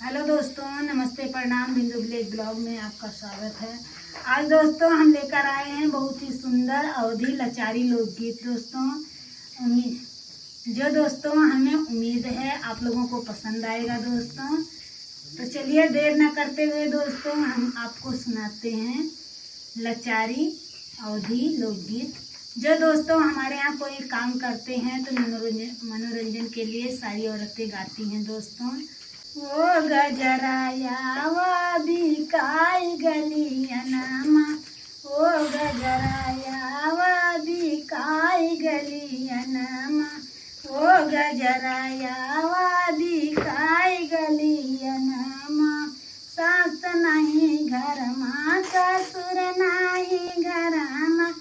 Hello दोस्तों, नमस्ते, प्रणाम। बिंदु विलेज ब्लॉग में आपका स्वागत है। आज दोस्तों हम लेकर आए हैं बहुत ही सुंदर अवधी लचारी लोकगीत दोस्तों। दोस्तों हमें उम्मीद है आप लोगों को पसंद आएगा दोस्तों। तो चलिए देर न करते हुए दोस्तों हम आपको सुनाते हैं लचारी अवधी लोकगीत। जो दोस्तों हमारे यहाँ कोई काम करते हैं तो मनोरंजन के लिए सारी औरतें गाती हैं दोस्तों। वो गजराया वा बिकाई गलियनमा, वो गजराया वा बिकाई गलियनमा, वो गजराया वा बिकाई गलियनमा। सास नहीं घर माँ ससुर नहीं घर माँ,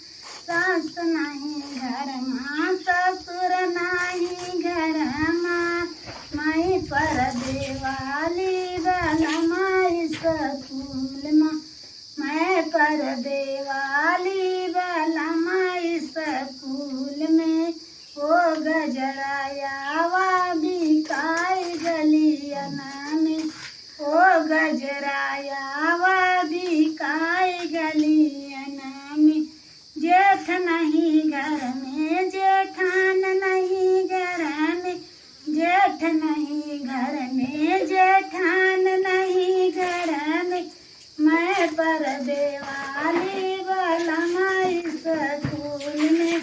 सास नहीं घर माँ ससुर नहीं घर माँ। माई पर देवाली वाला माई स्कूल माँ, मैं पर देवाली वाला माई स्कूल में। वो गजराया वा बिकाई गलियना में, वो गजराया वा बिकाई गलियना में। जेठ नहीं घर में जेठान नहीं घर में, जेठ नहीं घर में जेठान नहीं घर में। मैं पर देवाली वाला माई स्कूल में,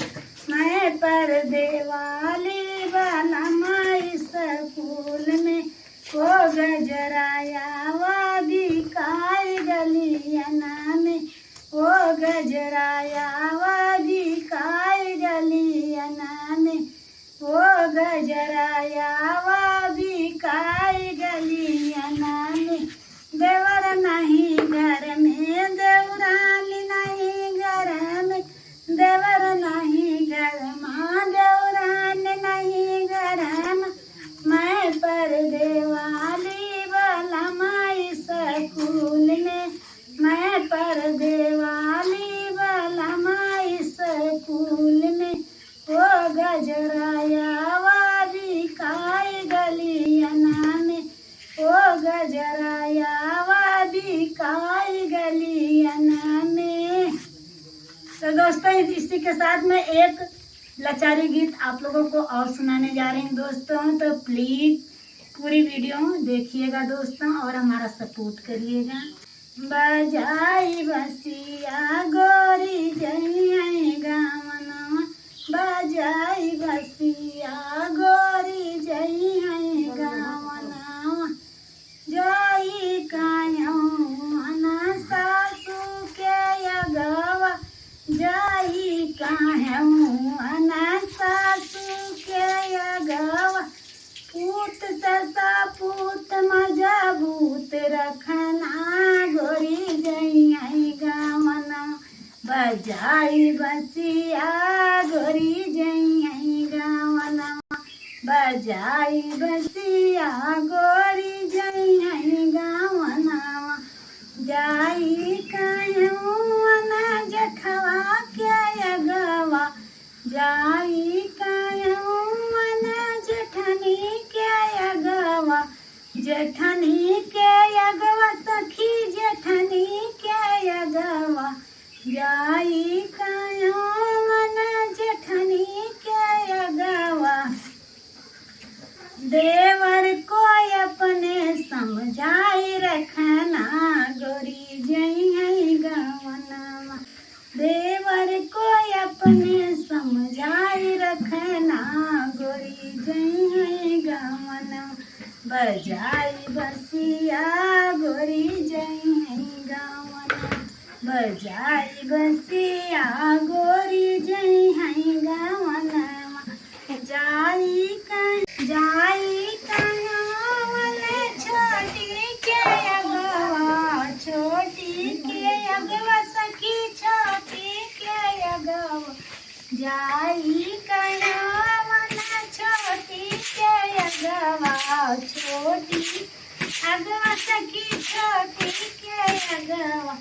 मैं पर देवाली वाला माई स्कूल में। वो गजराया वा बिकाई गलियना में, वो गजराया वा बिकाई गलियना में, वो गजराया वा बिकाई गलियना में। देवर नहीं घर में देवरानी नहीं घर में, देवर नहीं घर माँ देवरानी नहीं घर में। मैं पर देवाली वाला माई स्कूल में, मैं पर देवाली वाला माई स्कूल में। वो गजराया वा बिकाई गलियना में, वो गजराया वा बिकाई गलियना में। तो दोस्तों इसी के साथ में एक लचारी गीत आप लोगों को और सुनाने जा रहे हैं दोस्तों। तो प्लीज पूरी वीडियो देखिएगा दोस्तों और हमारा सपोर्ट करिएगा। बजाई बसिया गोरी जई गावनवा, बजाई बसिया गोरी जई गावनवा। जाई कायौना सासू के अगवा, जाई कायौना सासू के अगवा। पूत ससा पूत मजबूत रखना गोरी जई गावना। बजाई बसिया गोरी जई गावना, बजाई बसिया गोरी जई गावना। जाई कायौना जठवा के अगवा, जाई कायौना जेठनी के अगवा, जेठनी के अगवा सखी जेठनी के अगवा। जाई कायौना जेठनी के अगवा। देवर को अपने समझाई रखना गोरी जई गावना, देवर को अपने समझाई रखना गोरी जई गावना। बजाई बसिया गोरी जई गावना, बजाई बसिया गोरी जई गावना। जाई कानवाले छोटी के अगवा, छोटी के अगवा सखी छोटी के अगवा। जाई कानवाला छोटी के अगवा, छोटी अगवा सखी छोटी के अगवा।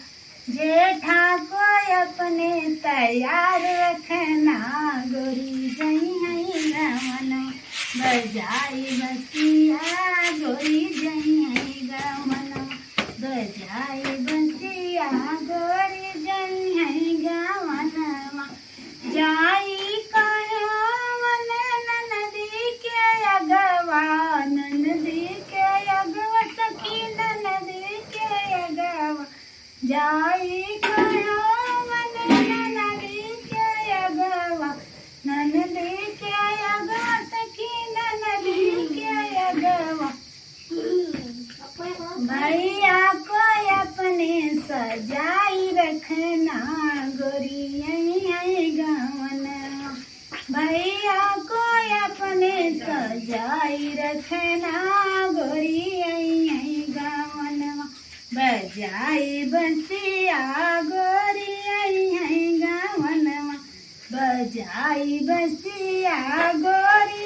जेठा को अपने तैयार रखना गोरी जई गावना। बजाई बसिया गोरी जई जाई कहावन ननदी के अगवा ननदी के अगवा सखी ननदी के अगवा भैया को अपने सजाई रखना गोरी गावन भैया को अपने सजाई रखना गोरी गावन बजाई बसिया गोरी गावन बजाई बसिया गोरी